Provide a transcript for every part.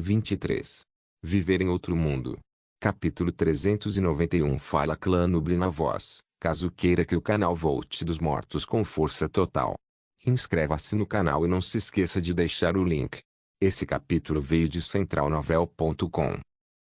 23. Viver em outro mundo. Capítulo 391. Fala Clã Nubli na voz, caso queira que o canal volte dos mortos com força total. Inscreva-se no canal e não se esqueça de deixar o link. Esse capítulo veio de centralnovel.com.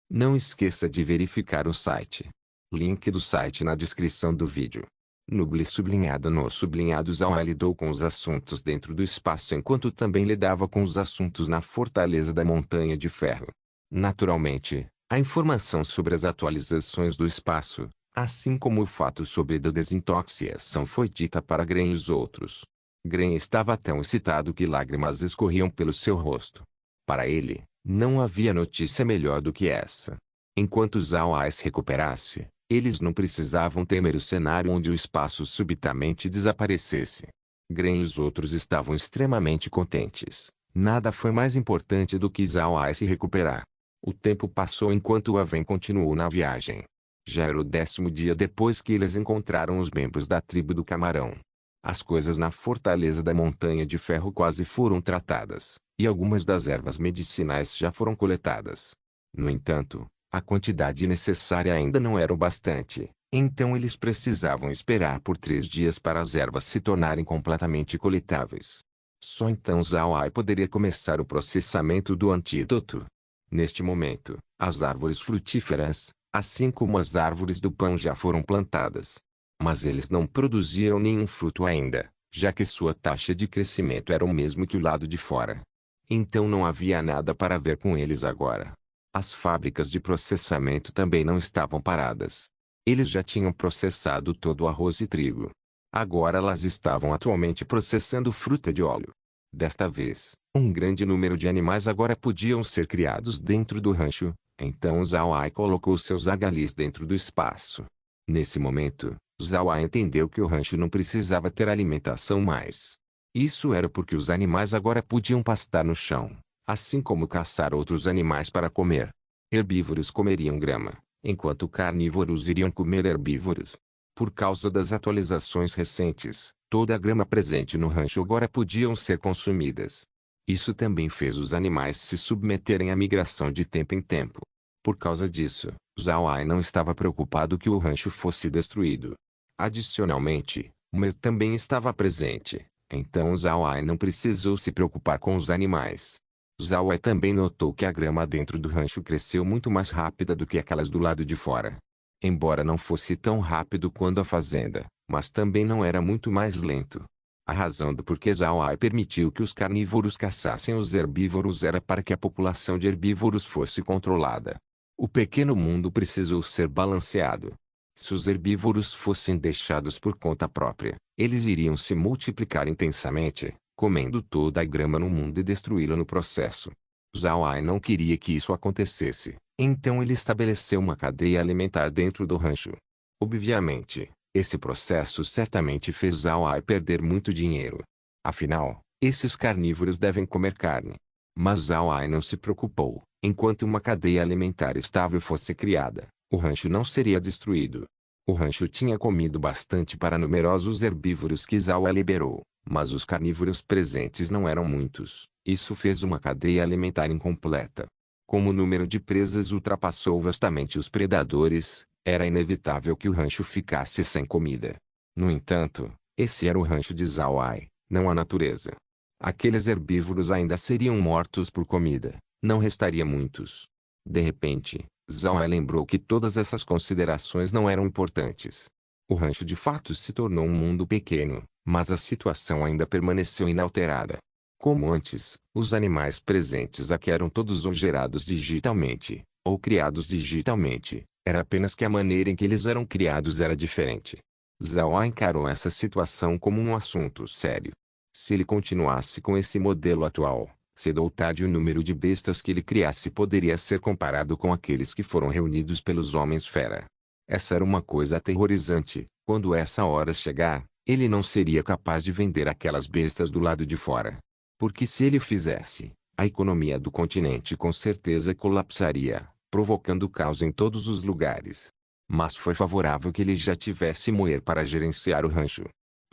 Não esqueça de verificar o site. Link do site na descrição do vídeo. Nubli sublinhado no sublinhado Zawa lidou com os assuntos dentro do espaço enquanto também lidava com os assuntos na fortaleza da Montanha de Ferro. Naturalmente, a informação sobre as atualizações do espaço, assim como o fato sobre a desintoxicação foi dita para Gren e os outros. Gren estava tão excitado que lágrimas escorriam pelo seu rosto. Para ele, não havia notícia melhor do que essa. Enquanto Zawa se recuperasse, eles não precisavam temer o cenário onde o espaço subitamente desaparecesse. Gren e os outros estavam extremamente contentes. Nada foi mais importante do que Zawa se recuperar. O tempo passou enquanto o Aven continuou na viagem. Já era o 10º dia depois que eles encontraram os membros da tribo do Camarão. As coisas na fortaleza da Montanha de Ferro quase foram tratadas, e algumas das ervas medicinais já foram coletadas. No entanto, a quantidade necessária ainda não era o bastante, então eles precisavam esperar por 3 dias para as ervas se tornarem completamente coletáveis. Só então Zawa poderia começar o processamento do antídoto. Neste momento, as árvores frutíferas, assim como as árvores do pão já foram plantadas. Mas eles não produziam nenhum fruto ainda, já que sua taxa de crescimento era o mesmo que o lado de fora. Então não havia nada para ver com eles agora. As fábricas de processamento também não estavam paradas. Eles já tinham processado todo o arroz e trigo. Agora elas estavam atualmente processando fruta de óleo. Desta vez, um grande número de animais agora podiam ser criados dentro do rancho, então Zawa colocou seus agalis dentro do espaço. Nesse momento, Zawa entendeu que o rancho não precisava ter alimentação mais. Isso era porque os animais agora podiam pastar no chão, assim como caçar outros animais para comer. Herbívoros comeriam grama, enquanto carnívoros iriam comer herbívoros. Por causa das atualizações recentes, toda a grama presente no rancho agora podiam ser consumidas. Isso também fez os animais se submeterem à migração de tempo em tempo. Por causa disso, Zawa não estava preocupado que o rancho fosse destruído. Adicionalmente, Mer também estava presente, então Zawa não precisou se preocupar com os animais. Zawa também notou que a grama dentro do rancho cresceu muito mais rápida do que aquelas do lado de fora. Embora não fosse tão rápido quanto a fazenda, mas também não era muito mais lento. A razão do porquê Zawa permitiu que os carnívoros caçassem os herbívoros era para que a população de herbívoros fosse controlada. O pequeno mundo precisou ser balanceado. Se os herbívoros fossem deixados por conta própria, eles iriam se multiplicar intensamente, comendo toda a grama no mundo e destruí-la no processo. Zawa não queria que isso acontecesse, então ele estabeleceu uma cadeia alimentar dentro do rancho. Obviamente, esse processo certamente fez Zawa perder muito dinheiro. Afinal, esses carnívoros devem comer carne. Mas Zawa não se preocupou. Enquanto uma cadeia alimentar estável fosse criada, o rancho não seria destruído. O rancho tinha comido bastante para numerosos herbívoros que Zawa liberou, mas os carnívoros presentes não eram muitos. Isso fez uma cadeia alimentar incompleta. Como o número de presas ultrapassou vastamente os predadores, era inevitável que o rancho ficasse sem comida. No entanto, esse era o rancho de Zawa, não a natureza. Aqueles herbívoros ainda seriam mortos por comida, não restaria muitos. De repente, Zawa lembrou que todas essas considerações não eram importantes. O rancho de fato se tornou um mundo pequeno, mas a situação ainda permaneceu inalterada. Como antes, os animais presentes aqui eram todos ou gerados digitalmente, ou criados digitalmente, era apenas que a maneira em que eles eram criados era diferente. Zawa encarou essa situação como um assunto sério. Se ele continuasse com esse modelo atual, cedo ou tarde o número de bestas que ele criasse poderia ser comparado com aqueles que foram reunidos pelos Homens-Fera. Essa era uma coisa aterrorizante. Quando essa hora chegar, ele não seria capaz de vender aquelas bestas do lado de fora. Porque se ele fizesse, a economia do continente com certeza colapsaria, provocando caos em todos os lugares. Mas foi favorável que ele já tivesse Moer para gerenciar o rancho.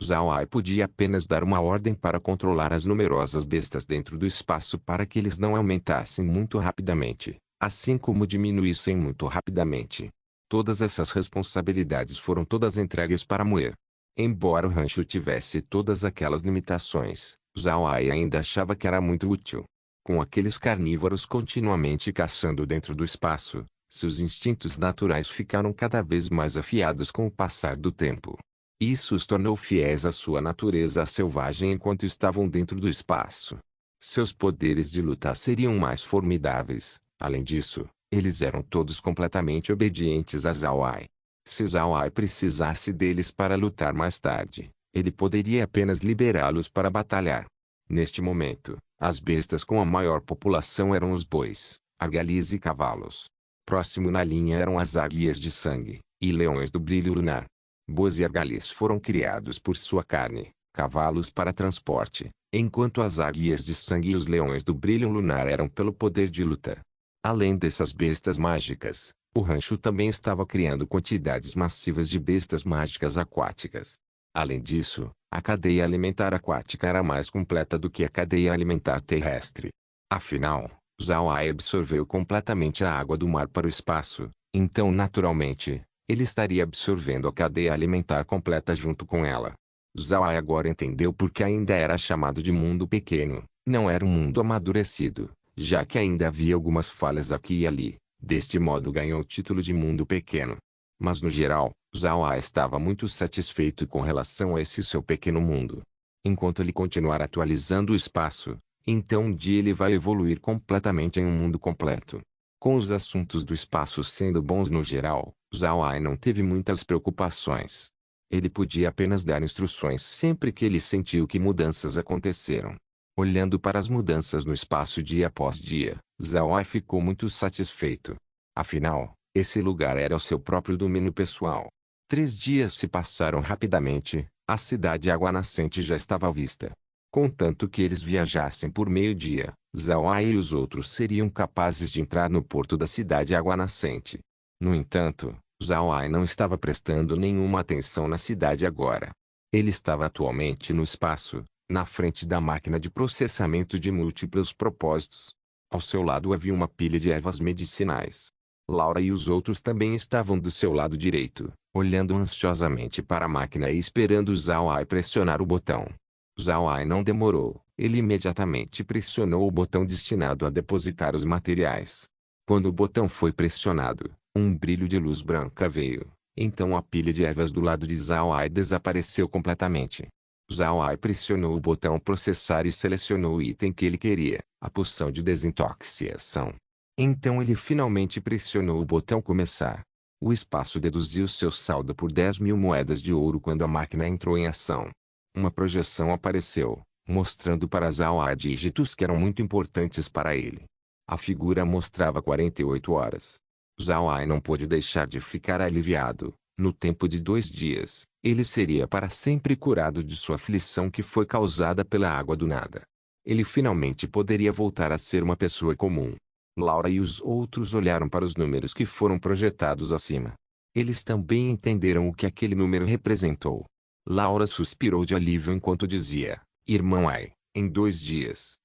Zhao Ai podia apenas dar uma ordem para controlar as numerosas bestas dentro do espaço para que eles não aumentassem muito rapidamente, assim como diminuíssem muito rapidamente. Todas essas responsabilidades foram todas entregues para Muer. Embora o rancho tivesse todas aquelas limitações, Zhao Ai ainda achava que era muito útil. Com aqueles carnívoros continuamente caçando dentro do espaço, seus instintos naturais ficaram cada vez mais afiados com o passar do tempo. Isso os tornou fiéis à sua natureza selvagem enquanto estavam dentro do espaço. Seus poderes de luta seriam mais formidáveis. Além disso, eles eram todos completamente obedientes a Zhao Ai. Se Zhao Ai precisasse deles para lutar mais tarde, ele poderia apenas liberá-los para batalhar. Neste momento, as bestas com a maior população eram os bois, argalis e cavalos. Próximo na linha eram as águias de sangue, e leões do brilho lunar. Bois e argalis foram criados por sua carne, cavalos para transporte, enquanto as águias de sangue e os leões do brilho lunar eram pelo poder de luta. Além dessas bestas mágicas, o rancho também estava criando quantidades massivas de bestas mágicas aquáticas. Além disso, a cadeia alimentar aquática era mais completa do que a cadeia alimentar terrestre. Afinal, Zhao Ai absorveu completamente a água do mar para o espaço, então naturalmente, ele estaria absorvendo a cadeia alimentar completa junto com ela. Zhao Ai agora entendeu por que ainda era chamado de mundo pequeno, não era um mundo amadurecido, já que ainda havia algumas falhas aqui e ali. Deste modo ganhou o título de mundo pequeno. Mas no geral, Zhao Ai estava muito satisfeito com relação a esse seu pequeno mundo. Enquanto ele continuar atualizando o espaço, então um dia ele vai evoluir completamente em um mundo completo. Com os assuntos do espaço sendo bons no geral, Zhao Ai não teve muitas preocupações. Ele podia apenas dar instruções sempre que ele sentiu que mudanças aconteceram. Olhando para as mudanças no espaço dia após dia, Zhao Ai ficou muito satisfeito. Afinal, esse lugar era o seu próprio domínio pessoal. 3 dias se passaram rapidamente, a cidade Água Nascente já estava à vista. Contanto que eles viajassem por meio-dia, Zhao Ai e os outros seriam capazes de entrar no porto da cidade Água Nascente. No entanto, Zhao Ai não estava prestando nenhuma atenção na cidade agora. Ele estava atualmente no espaço, na frente da máquina de processamento de múltiplos propósitos. Ao seu lado havia uma pilha de ervas medicinais. Laura e os outros também estavam do seu lado direito, olhando ansiosamente para a máquina e esperando Zhao Ai pressionar o botão. Zhao Ai não demorou, ele imediatamente pressionou o botão destinado a depositar os materiais. Quando o botão foi pressionado, um brilho de luz branca veio, então a pilha de ervas do lado de Zhao Ai desapareceu completamente. Zhao Ai pressionou o botão processar e selecionou o item que ele queria, a poção de desintoxicação. Então ele finalmente pressionou o botão começar. O espaço deduziu seu saldo por 10.000 moedas de ouro quando a máquina entrou em ação. Uma projeção apareceu, mostrando para Zhao Ai dígitos que eram muito importantes para ele. A figura mostrava 48 horas. Zhao Ai não pôde deixar de ficar aliviado. No tempo de 2 dias, ele seria para sempre curado de sua aflição que foi causada pela água do nada. Ele finalmente poderia voltar a ser uma pessoa comum. Laura e os outros olharam para os números que foram projetados acima. Eles também entenderam o que aquele número representou. Laura suspirou de alívio enquanto dizia: Irmão Ai, em 2 dias,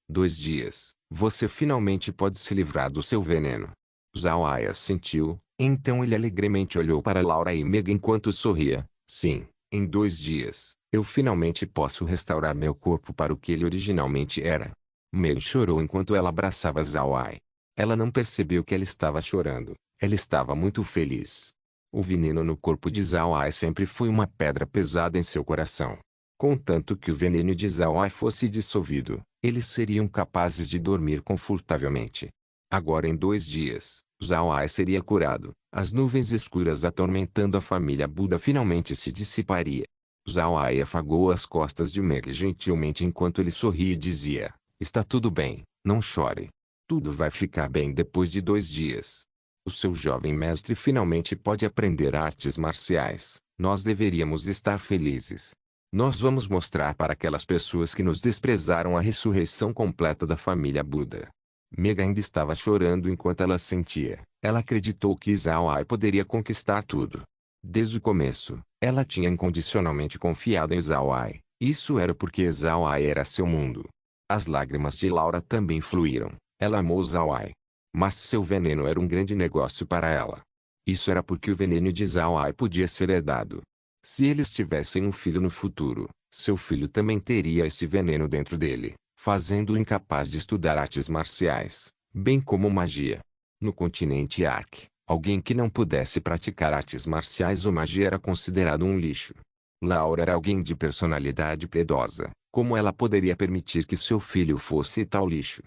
você finalmente pode se livrar do seu veneno. Zhao Ai assentiu, então ele alegremente olhou para Laura e Mega enquanto sorria. Sim, em 2 dias, eu finalmente posso restaurar meu corpo para o que ele originalmente era. Meg chorou enquanto ela abraçava Zhao Ai. Ela não percebeu que ela estava chorando, ela estava muito feliz. O veneno no corpo de Zhao Ai sempre foi uma pedra pesada em seu coração. Contanto que o veneno de Zhao Ai fosse dissolvido, eles seriam capazes de dormir confortavelmente. Agora em 2 dias, Zhao Ai seria curado, as nuvens escuras atormentando a família Buda finalmente se dissiparia. Zhao Ai afagou as costas de Meg gentilmente enquanto ele sorria e dizia: Está tudo bem, não chore. Tudo vai ficar bem depois de 2 dias. O seu jovem mestre finalmente pode aprender artes marciais. Nós deveríamos estar felizes. Nós vamos mostrar para aquelas pessoas que nos desprezaram a ressurreição completa da família Buda. Meg ainda estava chorando enquanto ela sentia. Ela acreditou que Zhao Ai poderia conquistar tudo. Desde o começo, ela tinha incondicionalmente confiado em Zhao Ai. Isso era porque Zhao Ai era seu mundo. As lágrimas de Laura também fluíram. Ela amou Zhao Ai. Mas seu veneno era um grande negócio para ela. Isso era porque o veneno de Zhao Ai podia ser herdado. Se eles tivessem um filho no futuro, seu filho também teria esse veneno dentro dele, fazendo-o incapaz de estudar artes marciais, bem como magia. No continente Ark, alguém que não pudesse praticar artes marciais ou magia era considerado um lixo. Laura era alguém de personalidade piedosa. Como ela poderia permitir que seu filho fosse tal lixo?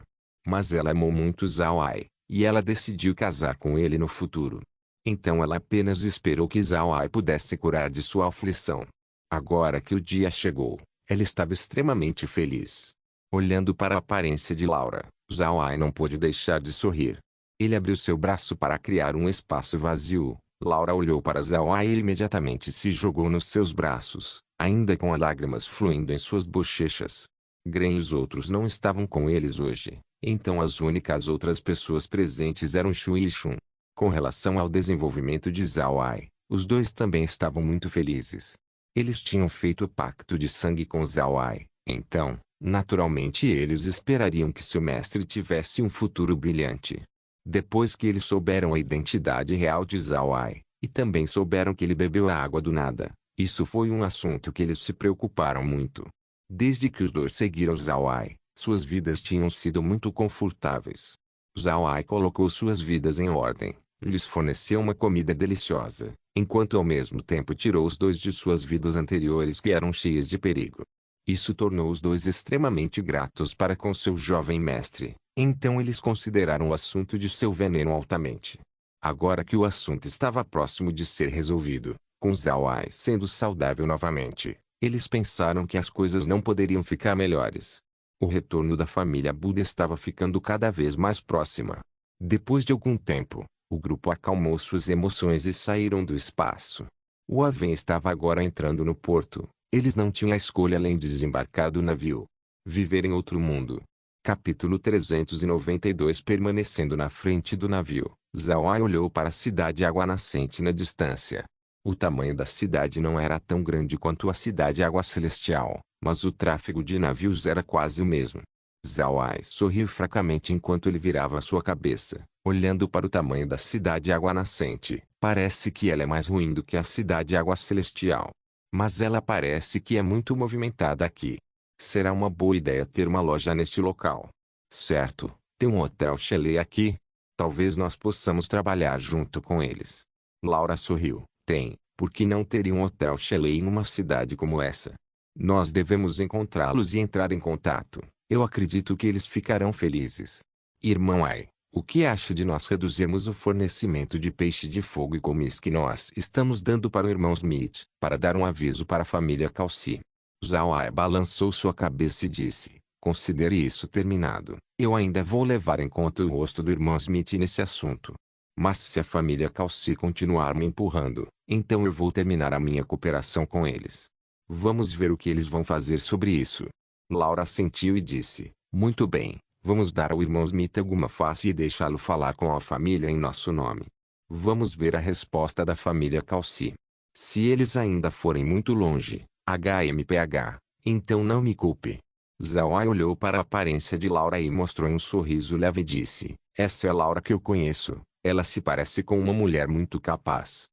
Mas ela amou muito Zhao Ai, e ela decidiu casar com ele no futuro. Então ela apenas esperou que Zhao Ai pudesse curar de sua aflição. Agora que o dia chegou, ela estava extremamente feliz. Olhando para a aparência de Laura, Zhao Ai não pôde deixar de sorrir. Ele abriu seu braço para criar um espaço vazio. Laura olhou para Zhao Ai e imediatamente se jogou nos seus braços, ainda com as lágrimas fluindo em suas bochechas. Gren e os outros não estavam com eles hoje, então as únicas outras pessoas presentes eram Shu e Shun. Com relação ao desenvolvimento de Zhao Ai, os dois também estavam muito felizes. Eles tinham feito o pacto de sangue com Zhao Ai, então, naturalmente eles esperariam que seu mestre tivesse um futuro brilhante. Depois que eles souberam a identidade real de Zhao Ai, e também souberam que ele bebeu a água do nada, isso foi um assunto que eles se preocuparam muito. Desde que os dois seguiram Zhao Ai, suas vidas tinham sido muito confortáveis. Zhao Ai colocou suas vidas em ordem, lhes forneceu uma comida deliciosa, enquanto ao mesmo tempo tirou os dois de suas vidas anteriores que eram cheias de perigo. Isso tornou os dois extremamente gratos para com seu jovem mestre, então eles consideraram o assunto de seu veneno altamente. Agora que o assunto estava próximo de ser resolvido, com Zhao Ai sendo saudável novamente, eles pensaram que as coisas não poderiam ficar melhores. O retorno da família Buda estava ficando cada vez mais próxima. Depois de algum tempo, o grupo acalmou suas emoções e saíram do espaço. O Aven estava agora entrando no porto. Eles não tinham a escolha além de desembarcar do navio. Viver em outro mundo. Capítulo 392. Permanecendo na frente do navio, Zhao Ai olhou para a cidade Água Nascente na distância. O tamanho da cidade não era tão grande quanto a cidade Água Celestial, mas o tráfego de navios era quase o mesmo. Zhao Ai sorriu fracamente enquanto ele virava sua cabeça, olhando para o tamanho da cidade Água Nascente. Parece que ela é mais ruim do que a cidade Água Celestial. Mas ela parece que é muito movimentada aqui. Será uma boa ideia ter uma loja neste local. Certo, tem um hotel chalet aqui. Talvez nós possamos trabalhar junto com eles. Laura sorriu. Tem, por que não teria um hotel chalet em uma cidade como essa? Nós devemos encontrá-los e entrar em contato. Eu acredito que eles ficarão felizes. Irmão Ai, o que acha de nós reduzirmos o fornecimento de peixe de fogo e comis que nós estamos dando para o irmão Smith, para dar um aviso para a família Calci? Zhao Ai balançou sua cabeça e disse, considere isso terminado. Eu ainda vou levar em conta o rosto do irmão Smith nesse assunto. Mas se a família Calci continuar me empurrando, então eu vou terminar a minha cooperação com eles. Vamos ver o que eles vão fazer sobre isso. Laura assentiu e disse, muito bem, vamos dar ao irmão Smith alguma face e deixá-lo falar com a família em nosso nome. Vamos ver a resposta da família Calci. Se eles ainda forem muito longe, HMPH, então não me culpe. Zhao Ai olhou para a aparência de Laura e mostrou um sorriso leve e disse, essa é a Laura que eu conheço, ela se parece com uma mulher muito capaz.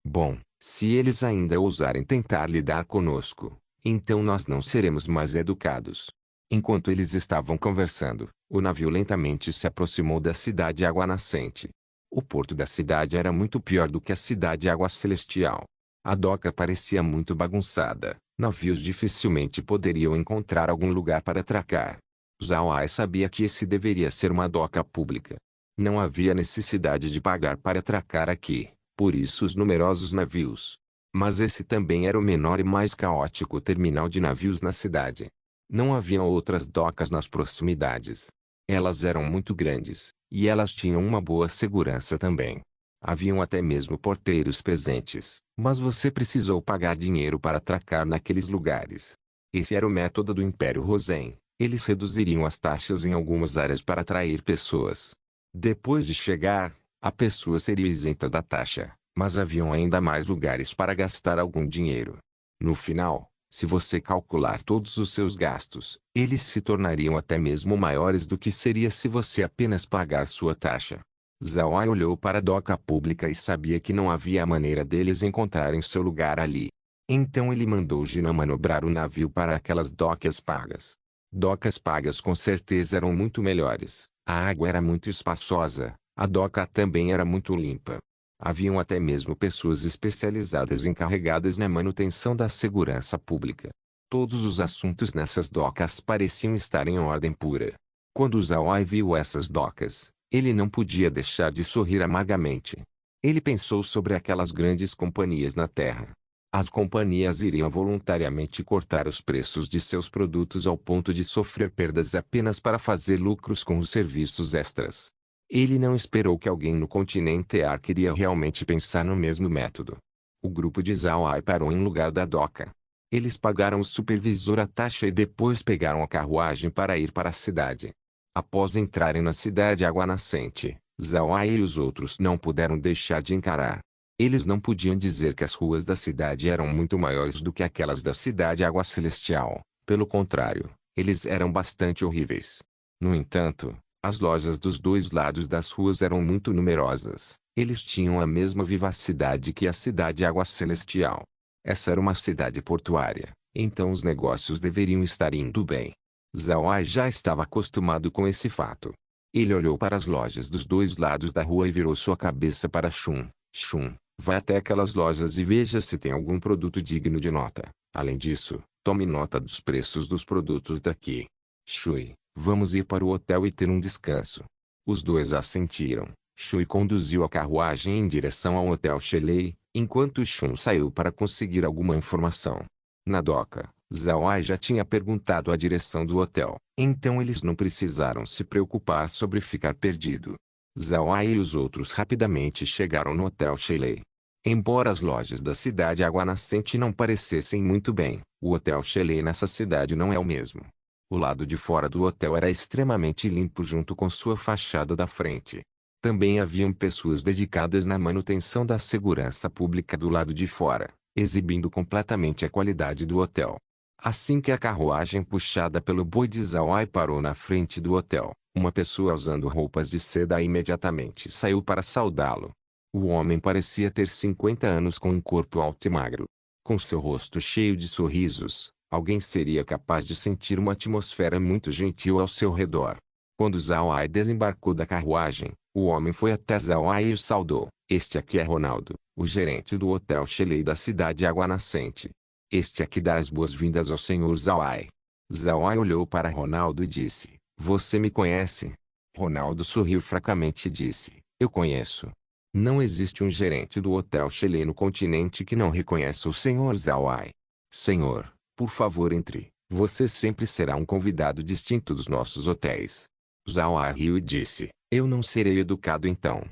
Bom, se eles ainda ousarem tentar lidar conosco, então nós não seremos mais educados. Enquanto eles estavam conversando, o navio lentamente se aproximou da cidade Água Nascente. O porto da cidade era muito pior do que a cidade Água Celestial. A doca parecia muito bagunçada, navios dificilmente poderiam encontrar algum lugar para atracar. Zhao Ai sabia que esse deveria ser uma doca pública. Não havia necessidade de pagar para atracar aqui, por isso os numerosos navios. Mas esse também era o menor e mais caótico terminal de navios na cidade. Não haviam outras docas nas proximidades. Elas eram muito grandes, e elas tinham uma boa segurança também. Haviam até mesmo porteiros presentes, mas você precisou pagar dinheiro para atracar naqueles lugares. Esse era o método do Império Rosen. Eles reduziriam as taxas em algumas áreas para atrair pessoas. Depois de chegar, a pessoa seria isenta da taxa, Mas haviam ainda mais lugares para gastar algum dinheiro. No final, se você calcular todos os seus gastos, eles se tornariam até mesmo maiores do que seria se você apenas pagar sua taxa. Zhao Ai olhou para a doca pública e sabia que não havia maneira deles encontrarem seu lugar ali. Então ele mandou Jinan manobrar o navio para aquelas docas pagas. Docas pagas com certeza eram muito melhores. A água era muito espaçosa, a doca também era muito limpa. Haviam até mesmo pessoas especializadas encarregadas na manutenção da segurança pública. Todos os assuntos nessas docas pareciam estar em ordem pura. Quando Zhao Ai viu essas docas, ele não podia deixar de sorrir amargamente. Ele pensou sobre aquelas grandes companhias na Terra. As companhias iriam voluntariamente cortar os preços de seus produtos ao ponto de sofrer perdas apenas para fazer lucros com os serviços extras. Ele não esperou que alguém no continente Ark iria realmente pensar no mesmo método. O grupo de Zhao Ai parou em lugar da doca. Eles pagaram o supervisor a taxa e depois pegaram a carruagem para ir para a cidade. Após entrarem na cidade Água Nascente, Zhao Ai e os outros não puderam deixar de encarar. Eles não podiam dizer que as ruas da cidade eram muito maiores do que aquelas da cidade Água Celestial. Pelo contrário, eles eram bastante horríveis. No entanto, as lojas dos dois lados das ruas eram muito numerosas. Eles tinham a mesma vivacidade que a cidade Água Celestial. Essa era uma cidade portuária, então os negócios deveriam estar indo bem. Zhao Ai já estava acostumado com esse fato. Ele olhou para as lojas dos dois lados da rua e virou sua cabeça para Shun. Shun, vai até aquelas lojas e veja se tem algum produto digno de nota. Além disso, tome nota dos preços dos produtos daqui. Shui, vamos ir para o hotel e ter um descanso. Os dois assentiram. Shui conduziu a carruagem em direção ao Hotel Shelei, enquanto Shun saiu para conseguir alguma informação. Na doca, Zhao Ai já tinha perguntado a direção do hotel, então eles não precisaram se preocupar sobre ficar perdido. Zhao Ai e os outros rapidamente chegaram no Hotel Shelei. Embora as lojas da cidade Água Nascente não parecessem muito bem, o Hotel Shelei nessa cidade não é o mesmo. O lado de fora do hotel era extremamente limpo junto com sua fachada da frente. Também haviam pessoas dedicadas na manutenção da segurança pública do lado de fora, exibindo completamente a qualidade do hotel. Assim que a carruagem puxada pelo boi de Zhao Ai parou na frente do hotel, uma pessoa usando roupas de seda imediatamente saiu para saudá-lo. O homem parecia ter 50 anos com um corpo alto e magro. Com seu rosto cheio de sorrisos, alguém seria capaz de sentir uma atmosfera muito gentil ao seu redor. Quando Zhao Ai desembarcou da carruagem, o homem foi até Zhao Ai e o saudou. Este aqui é Ronaldo, o gerente do Hotel Shelei da cidade Água Nascente. Este aqui dá as boas-vindas ao Sr. Zhao Ai. Zhao Ai olhou para Ronaldo e disse, você me conhece? Ronaldo sorriu fracamente e disse, eu conheço. Não existe um gerente do Hotel Shelei no continente que não reconheça o Sr. Zhao Ai. Senhor, por favor entre. Você sempre será um convidado distinto dos nossos hotéis. Zhao Ai riu e disse, eu não serei educado então.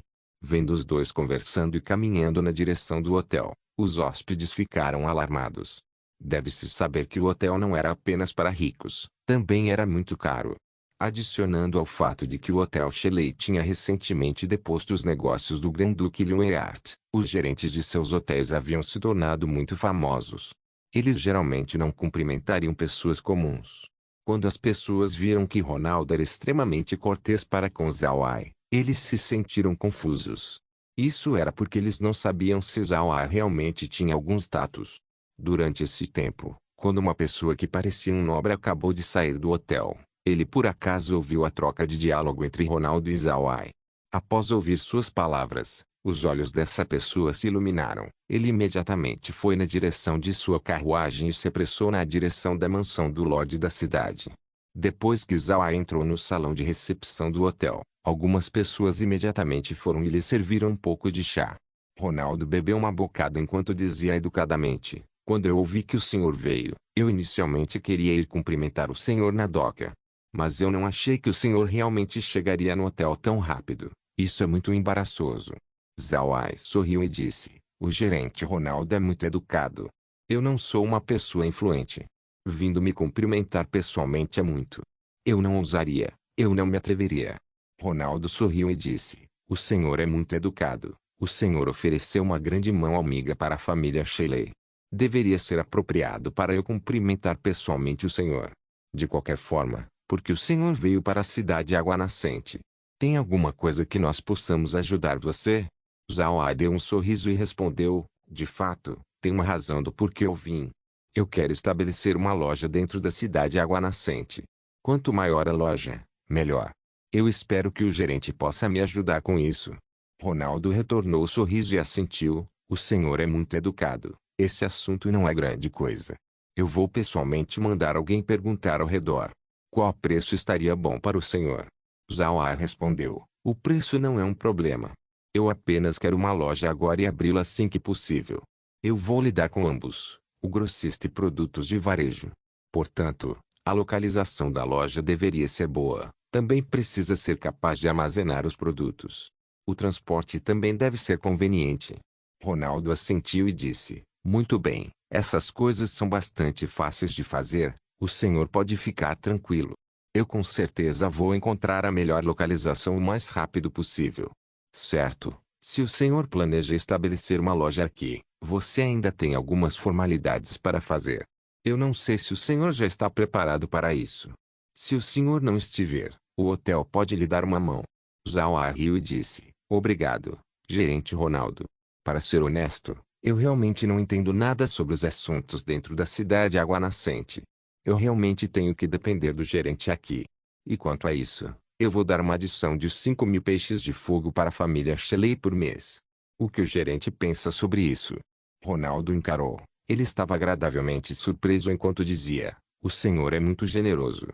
Vendo os dois conversando e caminhando na direção do hotel, os hóspedes ficaram alarmados. Deve-se saber que o hotel não era apenas para ricos, também era muito caro. Adicionando ao fato de que o Hotel Shelei tinha recentemente deposto os negócios do Grand-Duque Lumiart, os gerentes de seus hotéis haviam se tornado muito famosos. Eles geralmente não cumprimentariam pessoas comuns. Quando as pessoas viram que Ronaldo era extremamente cortês para com Zhao Ai, eles se sentiram confusos. Isso era porque eles não sabiam se Zhao Ai realmente tinha algum status. Durante esse tempo, quando uma pessoa que parecia um nobre acabou de sair do hotel, ele por acaso ouviu a troca de diálogo entre Ronaldo e Zhao Ai. Após ouvir suas palavras, os olhos dessa pessoa se iluminaram. Ele imediatamente foi na direção de sua carruagem e se apressou na direção da mansão do Lorde da cidade. Depois que Zhao Ai entrou no salão de recepção do hotel, algumas pessoas imediatamente foram e lhe serviram um pouco de chá. Ronaldo bebeu uma bocado enquanto dizia educadamente, quando eu ouvi que o senhor veio, eu inicialmente queria ir cumprimentar o senhor na doca. Mas eu não achei que o senhor realmente chegaria no hotel tão rápido. Isso é muito embaraçoso. Zhao Ai sorriu e disse, o gerente Ronaldo é muito educado. Eu não sou uma pessoa influente. Vindo me cumprimentar pessoalmente é muito. Eu não ousaria, eu não me atreveria. Ronaldo sorriu e disse, o senhor é muito educado. O Senhor ofereceu uma grande mão amiga para a família Shelley. Deveria ser apropriado para eu cumprimentar pessoalmente o Senhor. De qualquer forma, porque o Senhor veio para a cidade Água Nascente. Tem alguma coisa que nós possamos ajudar você? Zhao deu um sorriso e respondeu, de fato, tem uma razão do porquê eu vim. Eu quero estabelecer uma loja dentro da cidade Água Nascente. Quanto maior a loja, melhor. Eu espero que o gerente possa me ajudar com isso. Ronaldo retornou o sorriso e assentiu, o senhor é muito educado, esse assunto não é grande coisa. Eu vou pessoalmente mandar alguém perguntar ao redor. Qual preço estaria bom para o senhor? Zhao respondeu, o preço não é um problema. Eu apenas quero uma loja agora e abri-la assim que possível. Eu vou lidar com ambos, o grossista e produtos de varejo. Portanto, a localização da loja deveria ser boa, também precisa ser capaz de armazenar os produtos. O transporte também deve ser conveniente. Ronaldo assentiu e disse, muito bem, essas coisas são bastante fáceis de fazer, o senhor pode ficar tranquilo. Eu com certeza vou encontrar a melhor localização o mais rápido possível. Certo, se o senhor planeja estabelecer uma loja aqui, você ainda tem algumas formalidades para fazer. Eu não sei se o senhor já está preparado para isso. Se o senhor não estiver, o hotel pode lhe dar uma mão. Zhao riu e disse, obrigado, gerente Ronaldo. Para ser honesto, eu realmente não entendo nada sobre os assuntos dentro da cidade Água Nascente. Eu realmente tenho que depender do gerente aqui. E quanto a isso, eu vou dar uma adição de 5.000 peixes de fogo para a família Shelley por mês. O que o gerente pensa sobre isso? Ronaldo encarou. Ele estava agradavelmente surpreso enquanto dizia, o senhor é muito generoso.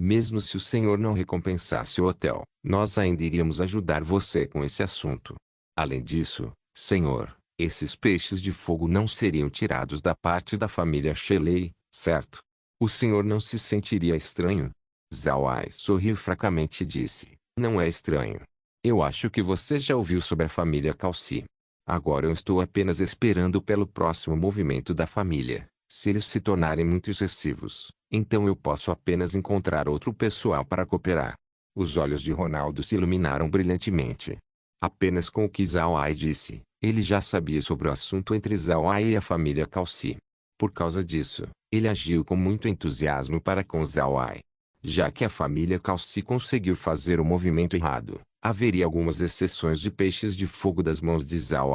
Mesmo se o senhor não recompensasse o hotel, nós ainda iríamos ajudar você com esse assunto. Além disso, senhor, esses peixes de fogo não seriam tirados da parte da família Shelley, certo? O senhor não se sentiria estranho? Zhao sorriu fracamente e disse, não é estranho. Eu acho que você já ouviu sobre a família Calci. Agora eu estou apenas esperando pelo próximo movimento da família. Se eles se tornarem muito excessivos, então eu posso apenas encontrar outro pessoal para cooperar. Os olhos de Ronaldo se iluminaram brilhantemente. Apenas com o que Zhao disse, ele já sabia sobre o assunto entre Zhao e a família Calci. Por causa disso, ele agiu com muito entusiasmo para com Zhao. Já que a família Calci conseguiu fazer o movimento errado, haveria algumas exceções de peixes de fogo das mãos de Zhao.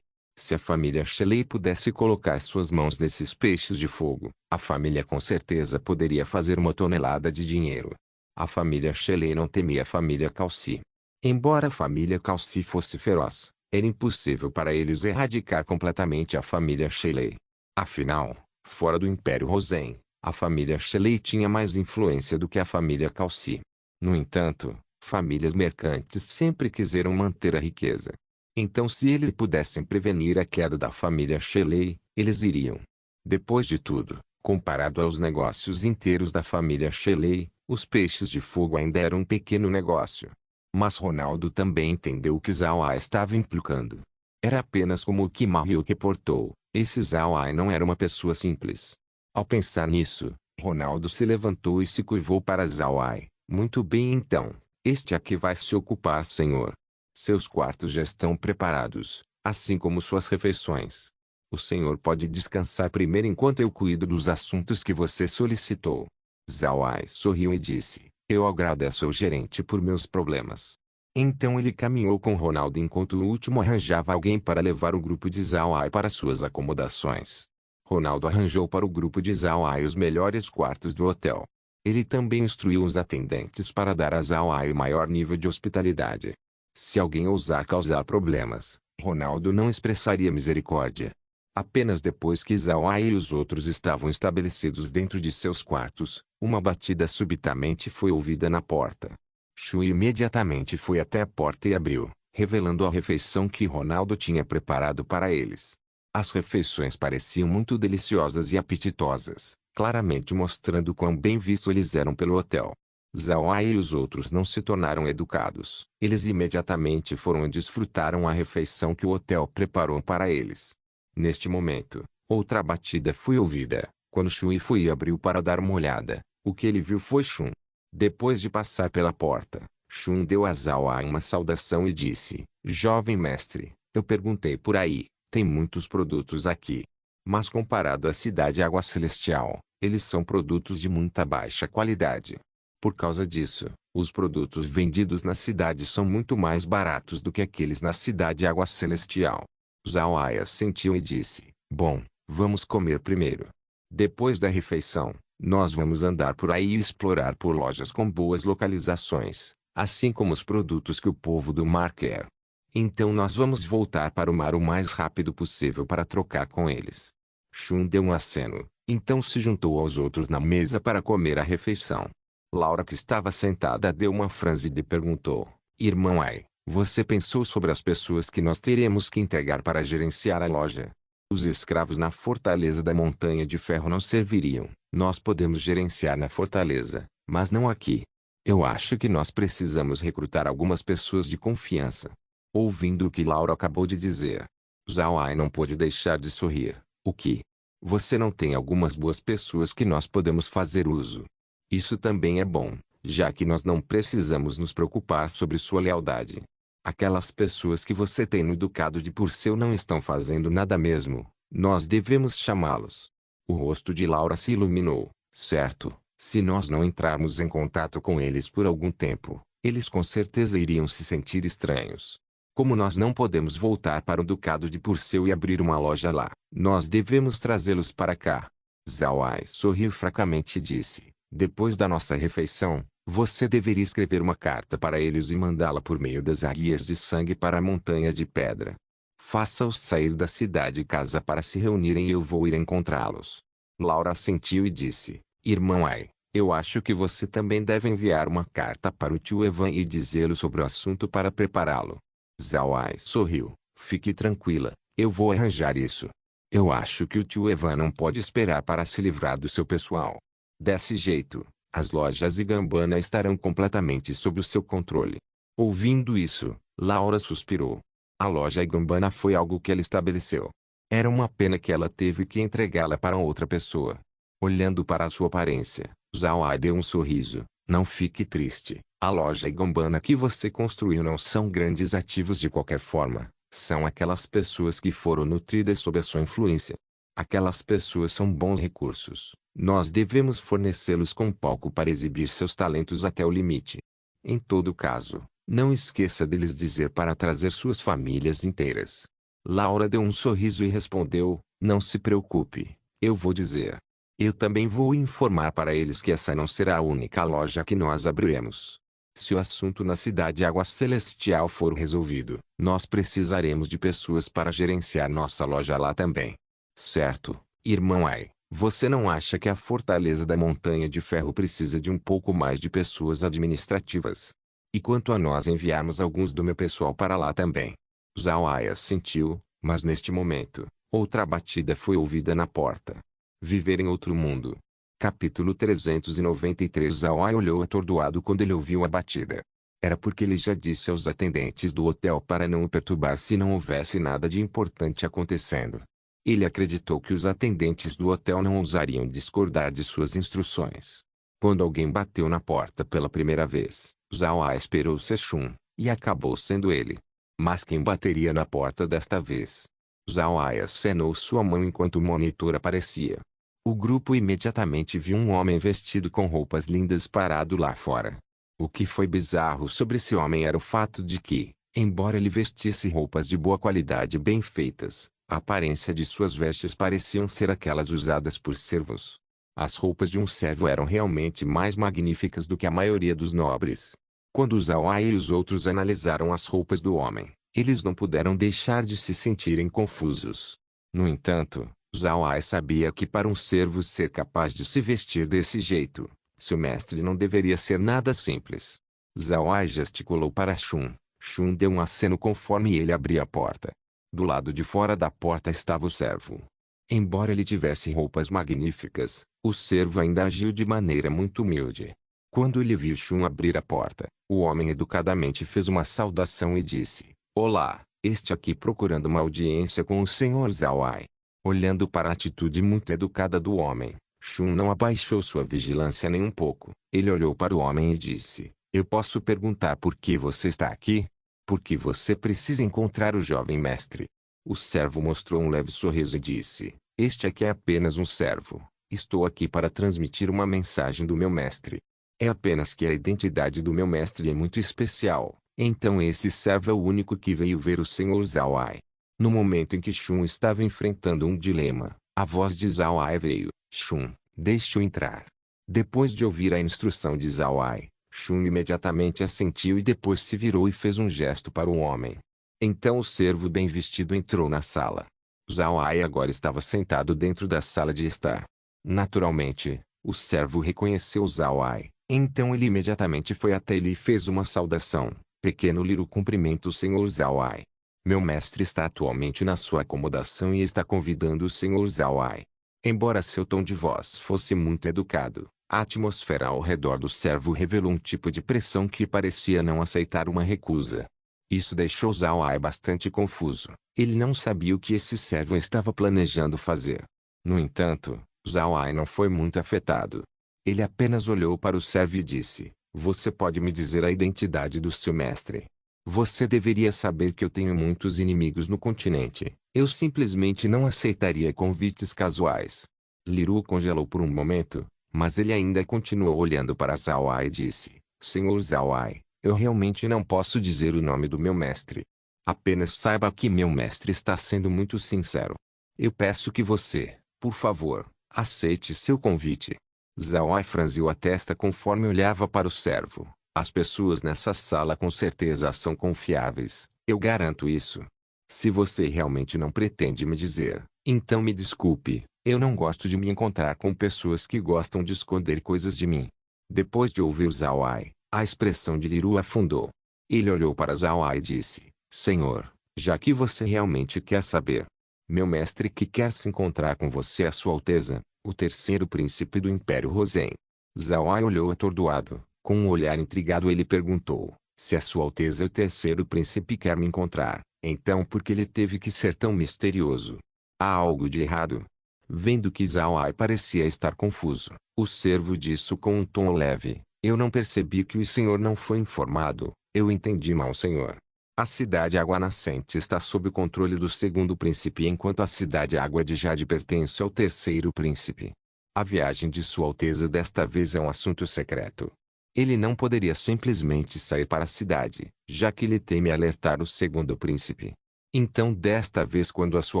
Se a família Shelley pudesse colocar suas mãos nesses peixes de fogo, a família com certeza poderia fazer 1 tonelada de dinheiro. A família Shelley não temia a família Calci. Embora a família Calci fosse feroz, era impossível para eles erradicar completamente a família Shelley. Afinal, fora do Império Rosen, a família Shelley tinha mais influência do que a família Calci. No entanto, famílias mercantes sempre quiseram manter a riqueza. Então se eles pudessem prevenir a queda da família Shelley, eles iriam. Depois de tudo, comparado aos negócios inteiros da família Shelley, os peixes de fogo ainda eram um pequeno negócio. Mas Ronaldo também entendeu o que Zhao estava implicando. Era apenas como o que Maheu reportou, esse Zhao não era uma pessoa simples. Ao pensar nisso, Ronaldo se levantou e se curvou para Zhao. Muito bem então, este aqui vai se ocupar, senhor. Seus quartos já estão preparados, assim como suas refeições. O senhor pode descansar primeiro enquanto eu cuido dos assuntos que você solicitou. Zhao sorriu e disse, eu agradeço ao gerente por meus problemas. Então ele caminhou com Ronaldo enquanto o último arranjava alguém para levar o grupo de Zhao para suas acomodações. Ronaldo arranjou para o grupo de Zhao os melhores quartos do hotel. Ele também instruiu os atendentes para dar a Zhao o maior nível de hospitalidade. Se alguém ousar causar problemas, Ronaldo não expressaria misericórdia. Apenas depois que Zhao e os outros estavam estabelecidos dentro de seus quartos, uma batida subitamente foi ouvida na porta. Shui imediatamente foi até a porta e abriu, revelando a refeição que Ronaldo tinha preparado para eles. As refeições pareciam muito deliciosas e apetitosas, claramente mostrando quão bem vistos eles eram pelo hotel. Zhao e os outros não se tornaram educados. Eles imediatamente foram e desfrutaram a refeição que o hotel preparou para eles. Neste momento, outra batida foi ouvida. Quando Shui foi e abriu para dar uma olhada, o que ele viu foi Shun. Depois de passar pela porta, Shun deu a Zhao uma saudação e disse, jovem mestre, Eu perguntei por aí, tem muitos produtos aqui. Mas comparado à cidade Água Celestial, eles são produtos de muita baixa qualidade. Por causa disso, os produtos vendidos na cidade são muito mais baratos do que aqueles na cidade Água Celestial. Zhao Ai assentiu e disse, bom, vamos comer primeiro. Depois da refeição, nós vamos andar por aí e explorar por lojas com boas localizações, assim como os produtos que o povo do mar quer. Então nós vamos voltar para o mar o mais rápido possível para trocar com eles. Shun deu um aceno, então se juntou aos outros na mesa para comer a refeição. Laura, que estava sentada, deu uma franzida e perguntou, irmão Ai, você pensou sobre as pessoas que nós teremos que entregar para gerenciar a loja? Os escravos na fortaleza da Montanha de Ferro não serviriam. Nós podemos gerenciar na fortaleza, mas não aqui. Eu acho que nós precisamos recrutar algumas pessoas de confiança. Ouvindo o que Laura acabou de dizer, Zhao Ai não pôde deixar de sorrir. O que? Você não tem algumas boas pessoas que nós podemos fazer uso? Isso também é bom, já que nós não precisamos nos preocupar sobre sua lealdade. Aquelas pessoas que você tem no Ducado de Purcell não estão fazendo nada mesmo. Nós devemos chamá-los. O rosto de Laura se iluminou. Certo, se nós não entrarmos em contato com eles por algum tempo, eles com certeza iriam se sentir estranhos. Como nós não podemos voltar para o Ducado de Purcell e abrir uma loja lá, nós devemos trazê-los para cá. Zhao Ai sorriu fracamente e disse, depois da nossa refeição, você deveria escrever uma carta para eles e mandá-la por meio das águias de sangue para a Montanha de Pedra. Faça-os sair da cidade e casa para se reunirem e eu vou ir encontrá-los. Laura assentiu e disse, irmão Ai, eu acho que você também deve enviar uma carta para o tio Evan e dizê-lo sobre o assunto para prepará-lo. Zhao Ai sorriu, fique tranquila, eu vou arranjar isso. Eu acho que o tio Evan não pode esperar para se livrar do seu pessoal. Desse jeito, as lojas e Gambana estarão completamente sob o seu controle. Ouvindo isso, Laura suspirou. A loja Gambana foi algo que ela estabeleceu. Era uma pena que ela teve que entregá-la para outra pessoa. Olhando para a sua aparência, Zhao Ai deu um sorriso. Não fique triste. A loja Gambana que você construiu não são grandes ativos de qualquer forma. São aquelas pessoas que foram nutridas sob a sua influência. Aquelas pessoas são bons recursos. Nós devemos fornecê-los com palco para exibir seus talentos até o limite. Em todo caso, não esqueça de lhes dizer para trazer suas famílias inteiras. Laura deu um sorriso e respondeu, não se preocupe, eu vou dizer. Eu também vou informar para eles que essa não será a única loja que nós abriremos. Se o assunto na cidade Água Celestial for resolvido, nós precisaremos de pessoas para gerenciar nossa loja lá também. Certo, irmão Ai, você não acha que a fortaleza da Montanha de Ferro precisa de um pouco mais de pessoas administrativas? E quanto a nós enviarmos alguns do meu pessoal para lá também? Zhao Ai assentiu, mas neste momento, outra batida foi ouvida na porta. Viver em outro mundo. Capítulo 393. Zhao Ai olhou atordoado quando ele ouviu a batida. Era porque ele já disse aos atendentes do hotel para não o perturbar se não houvesse nada de importante acontecendo. Ele acreditou que os atendentes do hotel não ousariam discordar de suas instruções. Quando alguém bateu na porta pela primeira vez, Zhao Ai esperou ser Shun, e acabou sendo ele. Mas quem bateria na porta desta vez? Zhao Ai acenou sua mão enquanto o monitor aparecia. O grupo imediatamente viu um homem vestido com roupas lindas parado lá fora. O que foi bizarro sobre esse homem era o fato de que, embora ele vestisse roupas de boa qualidade bem feitas, a aparência de suas vestes pareciam ser aquelas usadas por servos. As roupas de um servo eram realmente mais magníficas do que a maioria dos nobres. Quando Zhao Ai e os outros analisaram as roupas do homem, eles não puderam deixar de se sentirem confusos. No entanto, Zhao Ai sabia que para um servo ser capaz de se vestir desse jeito, seu mestre não deveria ser nada simples. Zhao Ai gesticulou para Shun. Shun deu um aceno conforme ele abria a porta. Do lado de fora da porta estava o servo. Embora ele tivesse roupas magníficas, o servo ainda agiu de maneira muito humilde. Quando ele viu Shun abrir a porta, o homem educadamente fez uma saudação e disse, olá, este aqui procurando uma audiência com o Sr. Zhao Ai. Olhando para a atitude muito educada do homem, Shun não abaixou sua vigilância nem um pouco. Ele olhou para o homem e disse, eu posso perguntar por que você está aqui? porque você precisa encontrar o jovem mestre. O servo mostrou um leve sorriso e disse, este aqui é apenas um servo. Estou aqui para transmitir uma mensagem do meu mestre. É apenas que a identidade do meu mestre é muito especial. Então esse servo é o único que veio ver o Senhor Zhao Ai. No momento em que Shun estava enfrentando um dilema, a voz de Zhao Ai veio. Shun, deixe-o entrar. Depois de ouvir a instrução de Zhao Ai, Shun imediatamente assentiu e depois se virou e fez um gesto para o homem. Então o servo bem vestido entrou na sala. Zhao Ai agora estava sentado dentro da sala de estar. Naturalmente, o servo reconheceu Zhao Ai. Então ele imediatamente foi até ele e fez uma saudação. Pequeno Liru cumprimenta o Senhor Zhao Ai. Meu mestre está atualmente na sua acomodação e está convidando o Senhor Zhao Ai. Embora seu tom de voz fosse muito educado, a atmosfera ao redor do servo revelou um tipo de pressão que parecia não aceitar uma recusa. Isso deixou Zhao Ai bastante confuso. Ele não sabia o que esse servo estava planejando fazer. No entanto, Zhao Ai não foi muito afetado. Ele apenas olhou para o servo e disse, você pode me dizer a identidade do seu mestre? Você deveria saber que eu tenho muitos inimigos no continente. Eu simplesmente não aceitaria convites casuais. Liru congelou por um momento, mas ele ainda continuou olhando para Zhao Ai e disse, Senhor Zhao Ai, eu realmente não posso dizer o nome do meu mestre. Apenas saiba que meu mestre está sendo muito sincero. Eu peço que você, por favor, aceite seu convite. Zhao Ai franziu a testa conforme olhava para o servo. As pessoas nessa sala com certeza são confiáveis, eu garanto isso. Se você realmente não pretende me dizer, então me desculpe, eu não gosto de me encontrar com pessoas que gostam de esconder coisas de mim. Depois de ouvir Zhao Ai, a expressão de Liru afundou. Ele olhou para Zhao Ai e disse, Senhor, já que você realmente quer saber, meu mestre que quer se encontrar com você a sua alteza, o terceiro príncipe do Império Rosen. Zhao Ai olhou atordoado. Com um olhar intrigado ele perguntou, se a sua alteza o terceiro príncipe quer me encontrar, então por que ele teve que ser tão misterioso? Há algo de errado? Vendo que Zhao Ai parecia estar confuso, o servo disse com um tom leve, eu não percebi que o senhor não foi informado, eu entendi mal senhor. A cidade Água Nascente está sob o controle do segundo príncipe enquanto a cidade Água de Jade pertence ao terceiro príncipe. A viagem de Sua Alteza desta vez é um assunto secreto. Ele não poderia simplesmente sair para a cidade, já que ele teme alertar o segundo príncipe. Então desta vez quando a Sua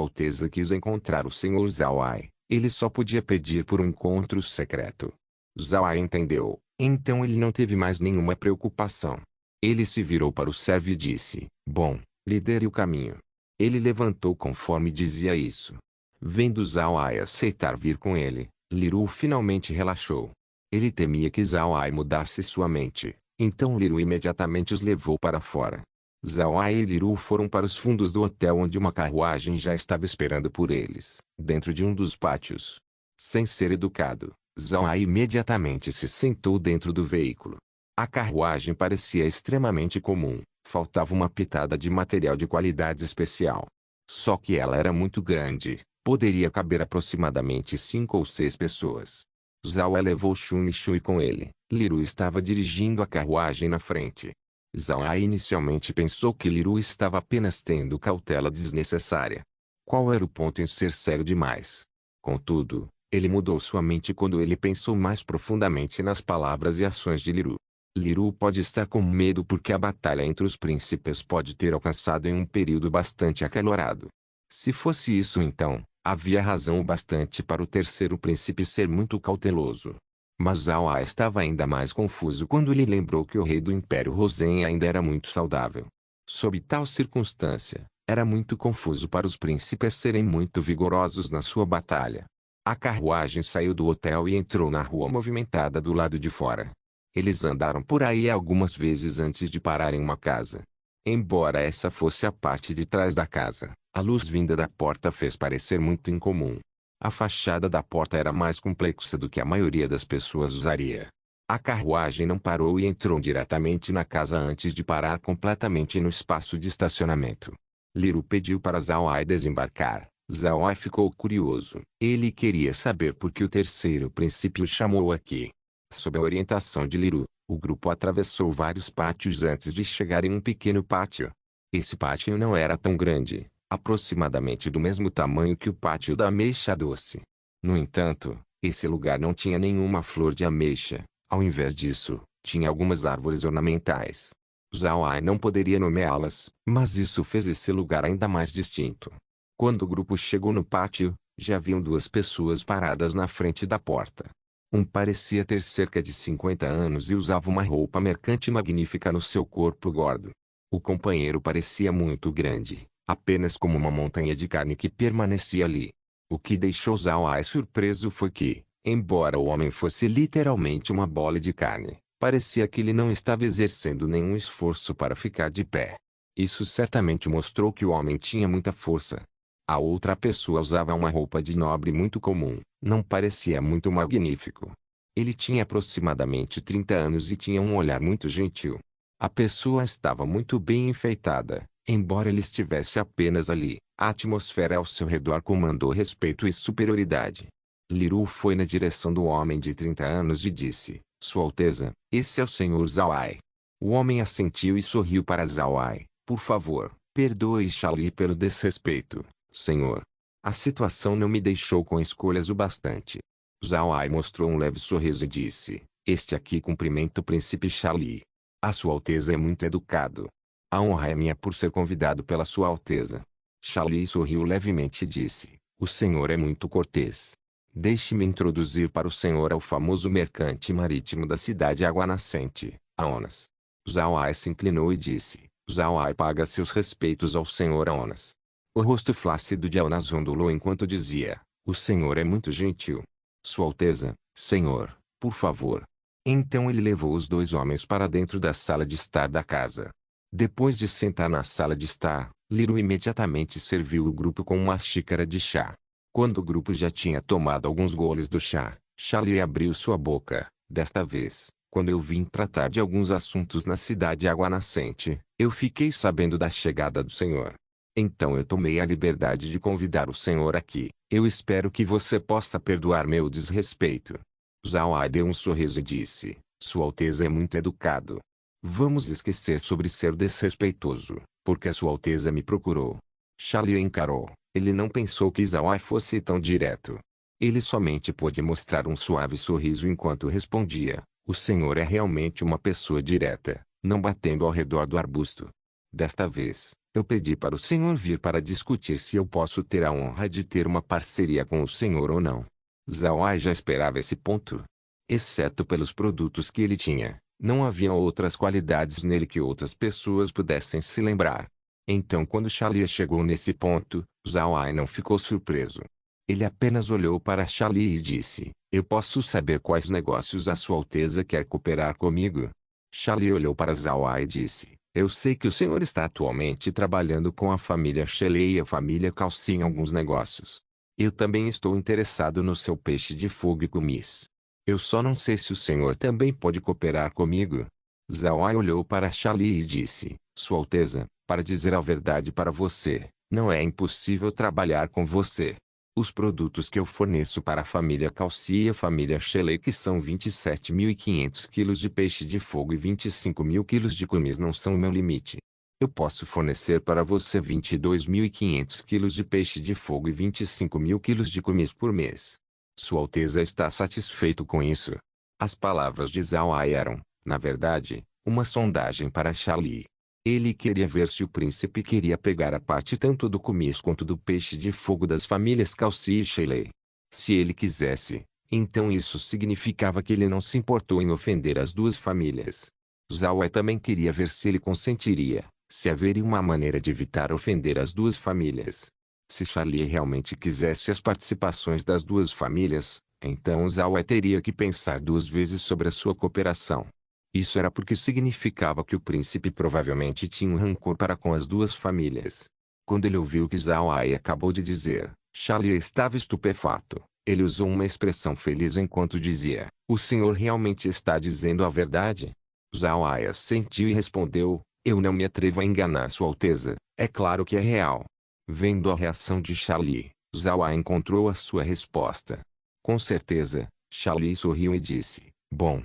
Alteza quis encontrar o Senhor Zhao Ai, ele só podia pedir por um encontro secreto. Zhao Ai entendeu, então ele não teve mais nenhuma preocupação. Ele se virou para o servo e disse, bom, lidere o caminho. Ele levantou conforme dizia isso. Vendo Zhao Ai aceitar vir com ele, Liru finalmente relaxou. Ele temia que Zhao Ai mudasse sua mente, então Liru imediatamente os levou para fora. Zhao Ai e Liru foram para os fundos do hotel onde uma carruagem já estava esperando por eles, dentro de um dos pátios. Sem ser educado, Zhao Ai imediatamente se sentou dentro do veículo. A carruagem parecia extremamente comum, faltava uma pitada de material de qualidade especial. Só que ela era muito grande, poderia caber aproximadamente 5 ou 6 pessoas. Zhao Ai levou Shun e Shui com ele. Liru estava dirigindo a carruagem na frente. Zhao Ai inicialmente pensou que Liru estava apenas tendo cautela desnecessária. Qual era o ponto em ser sério demais? Contudo, ele mudou sua mente quando ele pensou mais profundamente nas palavras e ações de Liru. Liru pode estar com medo porque a batalha entre os príncipes pode ter alcançado em um período bastante acalorado. Se fosse isso então, havia razão o bastante para o terceiro príncipe ser muito cauteloso. Mas Zhao Ai estava ainda mais confuso quando ele lembrou que o rei do Império Rosen ainda era muito saudável. Sob tal circunstância, era muito confuso para os príncipes serem muito vigorosos na sua batalha. A carruagem saiu do hotel e entrou na rua movimentada do lado de fora. Eles andaram por aí algumas vezes antes de parar em uma casa. Embora essa fosse a parte de trás da casa, a luz vinda da porta fez parecer muito incomum. A fachada da porta era mais complexa do que a maioria das pessoas usaria. A carruagem não parou e entrou diretamente na casa antes de parar completamente no espaço de estacionamento. Liru pediu para Zhao Ai desembarcar. Zhao Ai ficou curioso. Ele queria saber por que o terceiro príncipe o chamou aqui. Sob a orientação de Liru, o grupo atravessou vários pátios antes de chegar em um pequeno pátio. Esse pátio não era tão grande, aproximadamente do mesmo tamanho que o pátio da ameixa doce. No entanto, esse lugar não tinha nenhuma flor de ameixa. Ao invés disso, tinha algumas árvores ornamentais. Zhao Ai não poderia nomeá-las, mas isso fez esse lugar ainda mais distinto. Quando o grupo chegou no pátio, já haviam duas pessoas paradas na frente da porta. Um parecia ter cerca de 50 anos e usava uma roupa mercante magnífica no seu corpo gordo. O companheiro parecia muito grande, apenas como uma montanha de carne que permanecia ali. O que deixou Zhao Ai surpreso foi que, embora o homem fosse literalmente uma bola de carne, parecia que ele não estava exercendo nenhum esforço para ficar de pé. Isso certamente mostrou que o homem tinha muita força. A outra pessoa usava uma roupa de nobre muito comum, não parecia muito magnífico. Ele tinha aproximadamente 30 anos e tinha um olhar muito gentil. A pessoa estava muito bem enfeitada, embora ele estivesse apenas ali. A atmosfera ao seu redor comandou respeito e superioridade. Liru foi na direção do homem de 30 anos e disse: Sua Alteza, esse é o Senhor Zhao Ai. O homem assentiu e sorriu para Zhao Ai. Por favor, perdoe Shali pelo desrespeito, senhor. A situação não me deixou com escolhas o bastante. Zhao Ai mostrou um leve sorriso e disse: Este aqui cumprimenta o príncipe Shali. A Sua Alteza é muito educado. A honra é minha por ser convidado pela Sua Alteza. Shali sorriu levemente e disse: O senhor é muito cortês. Deixe-me introduzir para o senhor ao famoso mercante marítimo da cidade Água Nascente, Aonas. Zhao Ai se inclinou e disse: Zhao Ai paga seus respeitos ao senhor Aonas. O rosto flácido de Aonas ondulou enquanto dizia: O senhor é muito gentil. Sua Alteza, senhor, por favor. Então ele levou os dois homens para dentro da sala de estar da casa. Depois de sentar na sala de estar, Liru imediatamente serviu o grupo com uma xícara de chá. Quando o grupo já tinha tomado alguns goles do chá, Shali abriu sua boca. Desta vez, quando eu vim tratar de alguns assuntos na cidade Água Nascente, eu fiquei sabendo da chegada do senhor. Então eu tomei a liberdade de convidar o senhor aqui. Eu espero que você possa perdoar meu desrespeito. Zhao Ai deu um sorriso e disse: Sua Alteza é muito educado. Vamos esquecer sobre ser desrespeitoso, porque Sua Alteza me procurou. Shali encarou. Ele não pensou que Zhao Ai fosse tão direto. Ele somente pôde mostrar um suave sorriso enquanto respondia: O senhor é realmente uma pessoa direta, não batendo ao redor do arbusto. Desta vez, eu pedi para o senhor vir para discutir se eu posso ter a honra de ter uma parceria com o senhor ou não. Zhao Ai já esperava esse ponto. Exceto pelos produtos que ele tinha, não havia outras qualidades nele que outras pessoas pudessem se lembrar. Então quando Shali chegou nesse ponto, Zhao Ai não ficou surpreso. Ele apenas olhou para Shali e disse: Eu posso saber quais negócios a Sua Alteza quer cooperar comigo? Shali olhou para Zhao Ai e disse: Eu sei que o senhor está atualmente trabalhando com a família Shelley e a família Calci em alguns negócios. Eu também estou interessado no seu peixe de fogo e kumis. Eu só não sei se o senhor também pode cooperar comigo. Zhao Ai olhou para Shali e disse: Sua Alteza, para dizer a verdade para você, não é impossível trabalhar com você. Os produtos que eu forneço para a família Calci e a família Shelley, que são 27.500 kg de peixe de fogo e 25.000 kg de kumis, não são o meu limite. Eu posso fornecer para você 22.500 kg de peixe de fogo e 25.000 kg de kumis por mês. Sua Alteza está satisfeito com isso? As palavras de Zhao Ai eram, na verdade, uma sondagem para Shali. Ele queria ver se o príncipe queria pegar a parte tanto do kumis quanto do peixe de fogo das famílias Calci e Shelley. Se ele quisesse, então isso significava que ele não se importou em ofender as duas famílias. Zhao Ai também queria ver se ele consentiria, se haveria uma maneira de evitar ofender as duas famílias. Se Shali realmente quisesse as participações das duas famílias, então Zhao Ai teria que pensar duas vezes sobre a sua cooperação. Isso era porque significava que o príncipe provavelmente tinha um rancor para com as duas famílias. Quando ele ouviu o que Zhao Ai acabou de dizer, Shali estava estupefato. Ele usou uma expressão feliz enquanto dizia: O senhor realmente está dizendo a verdade? Zhao Ai assentiu e respondeu: Eu não me atrevo a enganar Sua Alteza, é claro que é real. Vendo a reação de Shali, Zhao Ai encontrou a sua resposta. Com certeza, Shali sorriu e disse: Bom,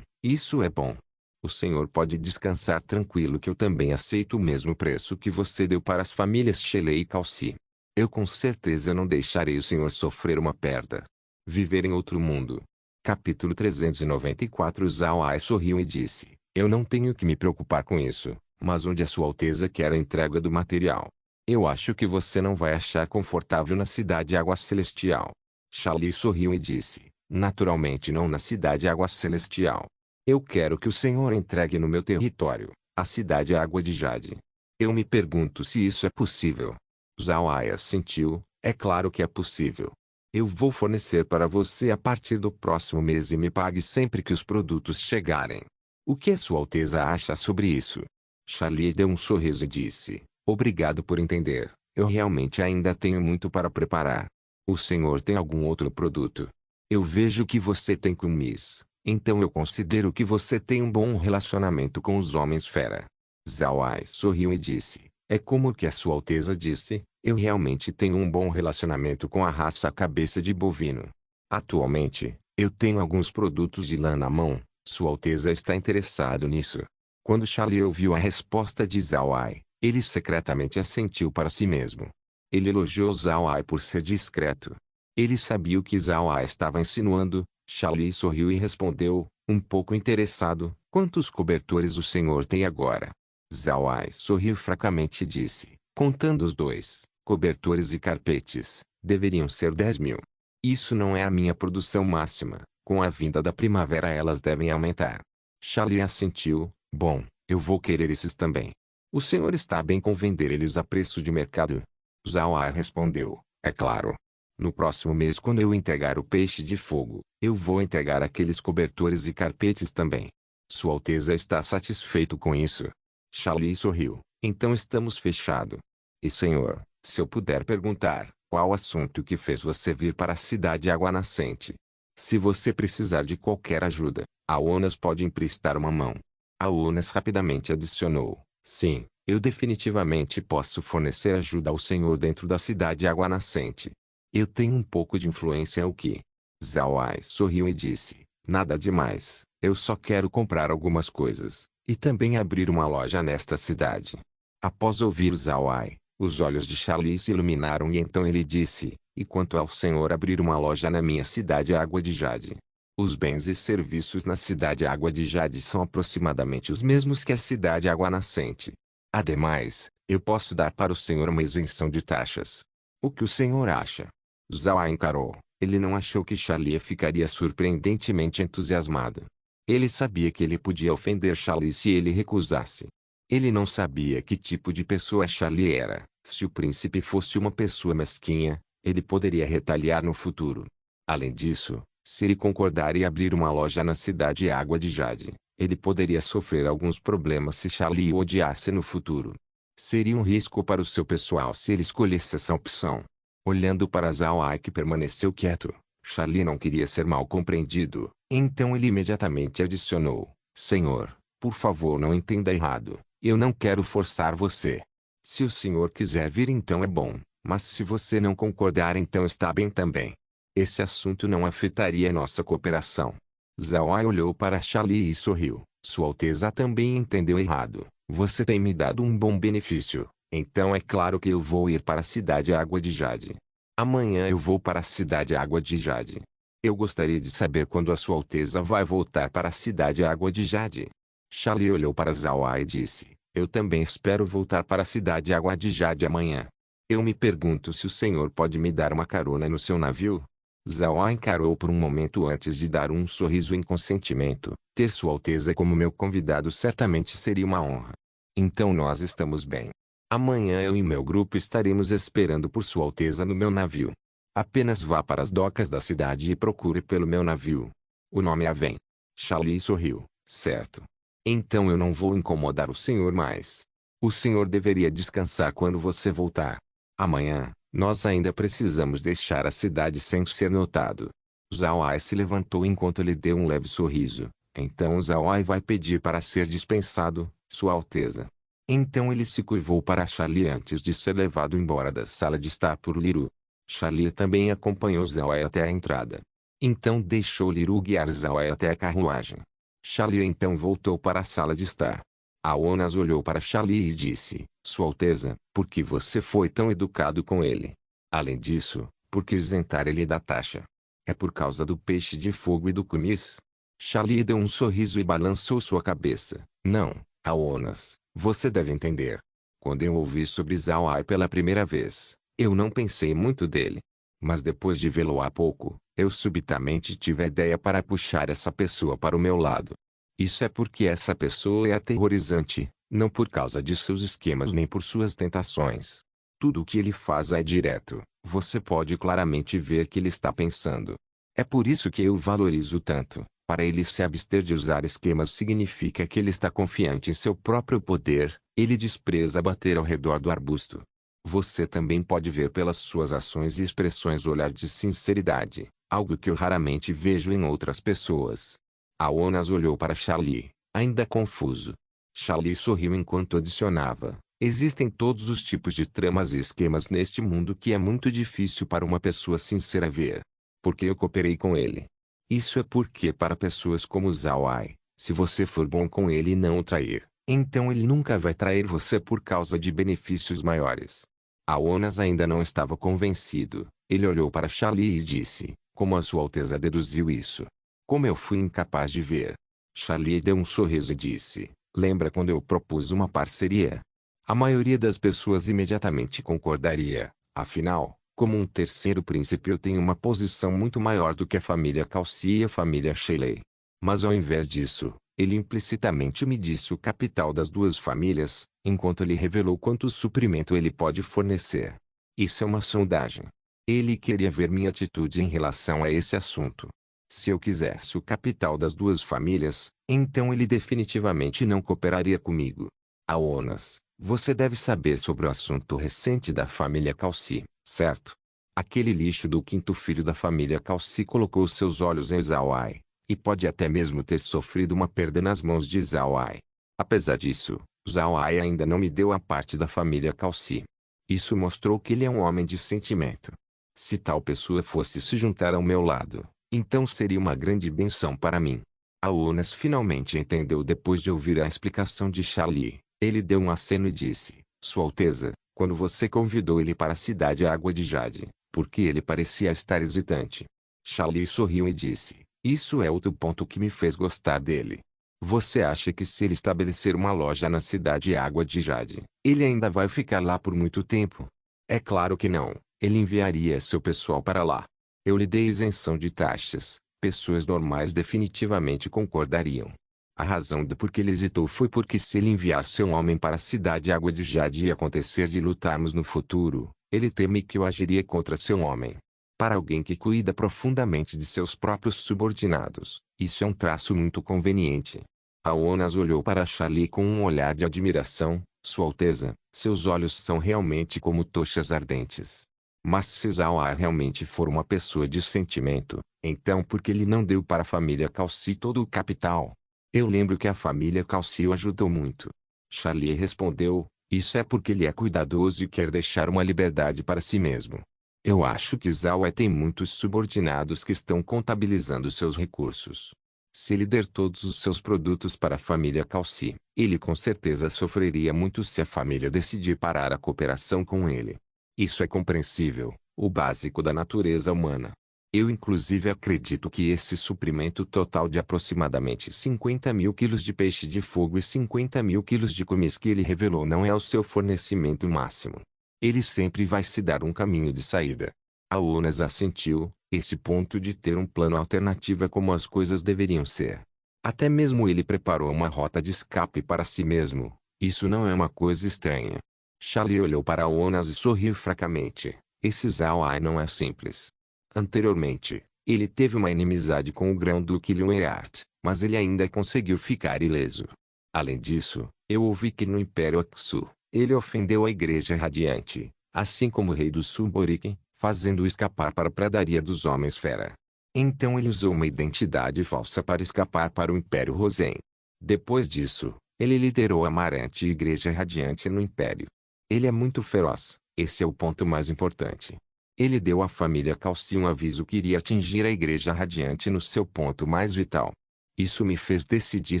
isso é bom. O senhor pode descansar tranquilo que eu também aceito o mesmo preço que você deu para as famílias Shelley e Calci. Eu com certeza não deixarei o senhor sofrer uma perda. Viver em outro mundo. Capítulo 394. Zhao Ai sorriu e disse: Eu não tenho que me preocupar com isso, mas onde a Sua Alteza quer a entrega do material? Eu acho que você não vai achar confortável na Cidade Água Celestial. Shali sorriu e disse: Naturalmente não na Cidade Água Celestial. Eu quero que o senhor entregue no meu território, a Cidade Água de Jade. Eu me pergunto se isso é possível. Zhao Ai assentiu: É claro que é possível. Eu vou fornecer para você a partir do próximo mês e me pague sempre que os produtos chegarem. O que Sua Alteza acha sobre isso? Charlie deu um sorriso e disse: Obrigado por entender. Eu realmente ainda tenho muito para preparar. O senhor tem algum outro produto? Eu vejo que você tem kumis, então eu considero que você tem um bom relacionamento com os homens fera. Zhao Ai sorriu e disse: É como que a Sua Alteza disse, eu realmente tenho um bom relacionamento com a raça cabeça de bovino. Atualmente, eu tenho alguns produtos de lã na mão. Sua Alteza está interessado nisso. Quando Charlie ouviu a resposta de Zhao Ai, ele secretamente assentiu para si mesmo. Ele elogiou Zhao Ai por ser discreto. Ele sabia o que Zhao Ai estava insinuando. Charlie sorriu e respondeu, um pouco interessado: Quantos cobertores o senhor tem agora? Zhao Ai sorriu fracamente e disse: Contando os dois, cobertores e carpetes, deveriam ser 10.000. Isso não é a minha produção máxima. Com a vinda da primavera elas devem aumentar. Charlie assentiu: Bom, eu vou querer esses também. O senhor está bem com vender eles a preço de mercado? Zhao Ai respondeu: É claro. No próximo mês, quando eu entregar o peixe de fogo, eu vou entregar aqueles cobertores e carpetes também. Sua Alteza está satisfeito com isso? Charlie sorriu: Então estamos fechado. E senhor, se eu puder perguntar, qual assunto que fez você vir para a Cidade Água Nascente? Se você precisar de qualquer ajuda, a Onas pode emprestar uma mão. A Onas rapidamente adicionou: Sim, eu definitivamente posso fornecer ajuda ao senhor dentro da Cidade Água Nascente. Eu tenho um pouco de influência o que? Zhao Ai sorriu e disse: Nada demais, eu só quero comprar algumas coisas, e também abrir uma loja nesta cidade. Após ouvir Zhao Ai, os olhos de Charlie se iluminaram e então ele disse: E quanto ao senhor abrir uma loja na minha cidade Água de Jade? Os bens e serviços na cidade Água de Jade são aproximadamente os mesmos que a cidade Água Nascente. Ademais, eu posso dar para o senhor uma isenção de taxas. O que o senhor acha? Zhao Ai encarou. Ele não achou que Charlie ficaria surpreendentemente entusiasmado. Ele sabia que ele podia ofender Charlie se ele recusasse. Ele não sabia que tipo de pessoa Charlie era. Se o príncipe fosse uma pessoa mesquinha, ele poderia retaliar no futuro. Além disso, se ele concordar e abrir uma loja na cidade Água de Jade, ele poderia sofrer alguns problemas se Charlie o odiasse no futuro. Seria um risco para o seu pessoal se ele escolhesse essa opção. Olhando para Zhao Ai que permaneceu quieto, Charlie não queria ser mal compreendido, então ele imediatamente adicionou: Senhor, por favor não entenda errado, eu não quero forçar você. Se o senhor quiser vir então é bom, mas se você não concordar então está bem também. Esse assunto não afetaria nossa cooperação. Zhao Ai olhou para Charlie e sorriu: Sua Alteza também entendeu errado, você tem me dado um bom benefício. Então é claro que eu vou ir para a Cidade Água de Jade. Amanhã eu vou para a Cidade Água de Jade. Eu gostaria de saber quando a Sua Alteza vai voltar para a Cidade Água de Jade. Charlie olhou para Zhao Ai e disse: Eu também espero voltar para a Cidade Água de Jade amanhã. Eu me pergunto se o senhor pode me dar uma carona no seu navio? Zhao Ai encarou por um momento antes de dar um sorriso em consentimento. Ter Sua Alteza como meu convidado certamente seria uma honra. Então nós estamos bem. Amanhã eu e meu grupo estaremos esperando por Sua Alteza no meu navio. Apenas vá para as docas da cidade e procure pelo meu navio. O nome é Aven. Charlie sorriu: Certo. Então eu não vou incomodar o senhor mais. O senhor deveria descansar quando você voltar. Amanhã, nós ainda precisamos deixar a cidade sem ser notado. Zhao Ai se levantou enquanto lhe deu um leve sorriso. Então Zhao Ai vai pedir para ser dispensado, Sua Alteza. Então ele se curvou para Charlie antes de ser levado embora da sala de estar por Liru. Charlie também acompanhou Zhao Ai até a entrada. Então deixou Liru guiar Zhao Ai até a carruagem. Charlie então voltou para a sala de estar. Aonas olhou para Charlie e disse, Sua Alteza, por que você foi tão educado com ele? Além disso, por que isentar ele da taxa? É por causa do peixe de fogo e do kumis? Charlie deu um sorriso e balançou sua cabeça. Não, Aonas, você deve entender. Quando eu ouvi sobre Zhao Ai pela primeira vez, eu não pensei muito dele. Mas depois de vê-lo há pouco, eu subitamente tive a ideia para puxar essa pessoa para o meu lado. Isso é porque essa pessoa é aterrorizante, não por causa de seus esquemas nem por suas tentações. Tudo o que ele faz é direto, você pode claramente ver que ele está pensando. É por isso que eu o valorizo tanto. Para ele se abster de usar esquemas significa que ele está confiante em seu próprio poder, ele despreza bater ao redor do arbusto. Você também pode ver pelas suas ações e expressões o olhar de sinceridade, algo que eu raramente vejo em outras pessoas. Aonas olhou para Charlie, ainda confuso. Charlie sorriu enquanto adicionava, existem todos os tipos de tramas e esquemas neste mundo que é muito difícil para uma pessoa sincera ver. Porque eu cooperei com ele. Isso é porque para pessoas como Zhao Ai, se você for bom com ele e não o trair, então ele nunca vai trair você por causa de benefícios maiores. Aonas ainda não estava convencido. Ele olhou para Charlie e disse, como a Sua Alteza deduziu isso? Como eu fui incapaz de ver? Charlie deu um sorriso e disse, lembra quando eu propus uma parceria? A maioria das pessoas imediatamente concordaria, afinal, como um terceiro príncipe eu tenho uma posição muito maior do que a família Calci e a família Shelley. Mas ao invés disso, ele implicitamente me disse o capital das duas famílias, enquanto ele revelou quanto suprimento ele pode fornecer. Isso é uma sondagem. Ele queria ver minha atitude em relação a esse assunto. Se eu quisesse o capital das duas famílias, então ele definitivamente não cooperaria comigo. Aonas, você deve saber sobre o assunto recente da família Calci, certo? Aquele lixo do quinto filho da família Calci colocou seus olhos em Zhao Ai, e pode até mesmo ter sofrido uma perda nas mãos de Zhao Ai. Apesar disso, Zhao Ai ainda não me deu a parte da família Calci. Isso mostrou que ele é um homem de sentimento. Se tal pessoa fosse se juntar ao meu lado, então seria uma grande bênção para mim. Aonas finalmente entendeu depois de ouvir a explicação de Charlie. Ele deu um aceno e disse, Sua Alteza, quando você convidou ele para a cidade Água de Jade, porque ele parecia estar hesitante. Charlie sorriu e disse, isso é outro ponto que me fez gostar dele. Você acha que se ele estabelecer uma loja na cidade Água de Jade, ele ainda vai ficar lá por muito tempo? É claro que não, ele enviaria seu pessoal para lá. Eu lhe dei isenção de taxas, pessoas normais definitivamente concordariam. A razão de por que ele hesitou foi porque se ele enviar seu homem para a cidade Água de Jade e acontecer de lutarmos no futuro, ele teme que eu agiria contra seu homem. Para alguém que cuida profundamente de seus próprios subordinados, isso é um traço muito conveniente. Aonas olhou para Charlie com um olhar de admiração, Sua Alteza, seus olhos são realmente como tochas ardentes. Mas se Zhao Ai realmente for uma pessoa de sentimento, então por que ele não deu para a família Calci todo o capital? Eu lembro que a família Calci o ajudou muito. Charlie respondeu, isso é porque ele é cuidadoso e quer deixar uma liberdade para si mesmo. Eu acho que Zhao Ai tem muitos subordinados que estão contabilizando seus recursos. Se ele der todos os seus produtos para a família Calci, ele com certeza sofreria muito se a família decidir parar a cooperação com ele. Isso é compreensível, o básico da natureza humana. Eu inclusive acredito que esse suprimento total de aproximadamente 50 mil quilos de peixe de fogo e 50 mil quilos de kumis que ele revelou não é o seu fornecimento máximo. Ele sempre vai se dar um caminho de saída. Aonas assentiu, esse ponto de ter um plano alternativo é como as coisas deveriam ser. Até mesmo ele preparou uma rota de escape para si mesmo, isso não é uma coisa estranha. Charlie olhou para Aonas e sorriu fracamente, esse Zhao Ai não é simples. Anteriormente, ele teve uma inimizade com o Grão-Duque Liu Eart, mas ele ainda conseguiu ficar ileso. Além disso, eu ouvi que no Império Aksu, ele ofendeu a Igreja Radiante, assim como o rei do Sul-Boriken, fazendo-o escapar para a Pradaria dos Homens-Fera. Então ele usou uma identidade falsa para escapar para o Império Rosen. Depois disso, ele liderou a Amarante e Igreja Radiante no Império. Ele é muito feroz, esse é o ponto mais importante. Ele deu à família Calci um aviso que iria atingir a Igreja Radiante no seu ponto mais vital. Isso me fez decidir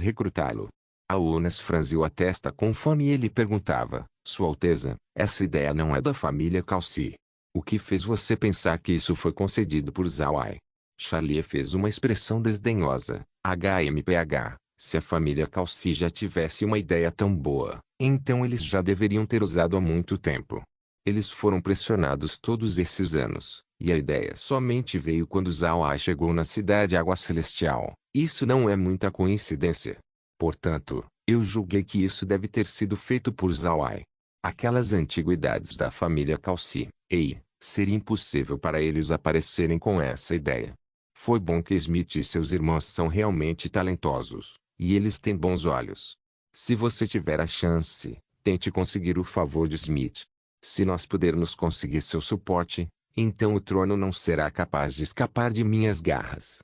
recrutá-lo. Aunas franziu a testa conforme ele perguntava: Sua Alteza, essa ideia não é da família Calci. O que fez você pensar que isso foi concedido por Zawai? Charlie fez uma expressão desdenhosa. HMPH, se a família Calci já tivesse uma ideia tão boa, então eles já deveriam ter usado há muito tempo. Eles foram pressionados todos esses anos, e a ideia somente veio quando Zawai chegou na cidade Água Celestial. Isso não é muita coincidência. Portanto, eu julguei que isso deve ter sido feito por Zawai. Aquelas antiguidades da família Calci. Ei, seria impossível para eles aparecerem com essa ideia. Foi bom que Smith e seus irmãos são realmente talentosos, e eles têm bons olhos. Se você tiver a chance, tente conseguir o favor de Smith. Se nós pudermos conseguir seu suporte, então o trono não será capaz de escapar de minhas garras.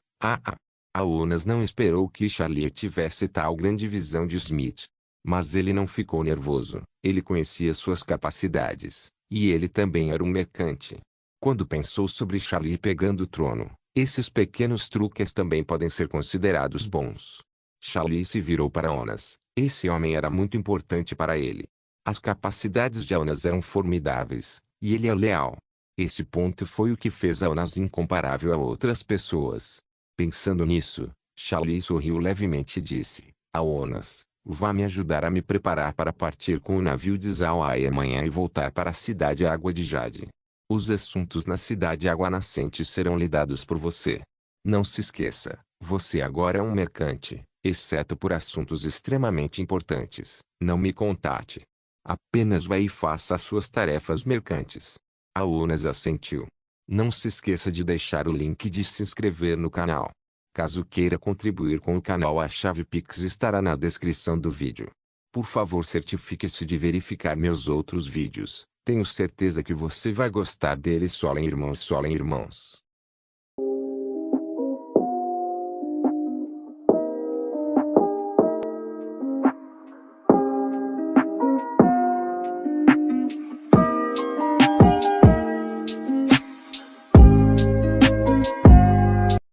Aunas não esperou que Charlie tivesse tal grande visão de Smith. Mas ele não ficou nervoso. Ele conhecia suas capacidades, e ele também era um mercante. Quando pensou sobre Charlie pegando o trono, esses pequenos truques também podem ser considerados bons. Charlie se virou para Aunas. Esse homem era muito importante para ele. As capacidades de Aunas eram formidáveis, e ele é leal. Esse ponto foi o que fez Aunas incomparável a outras pessoas. Pensando nisso, Charlie sorriu levemente e disse: Aunas, vá me ajudar a me preparar para partir com o navio de Zawai amanhã e voltar para a cidade Água de Jade. Os assuntos na cidade Água Nascente serão lidados por você. Não se esqueça, você agora é um mercante, exceto por assuntos extremamente importantes. Não me contate. Apenas vá e faça as suas tarefas mercantes. Aunas assentiu. Não se esqueça de deixar o link de se inscrever no canal. Caso queira contribuir com o canal, a chave Pix estará na descrição do vídeo. Por favor, certifique-se de verificar meus outros vídeos. Tenho certeza que você vai gostar deles. Solen irmãos, Solen irmãos.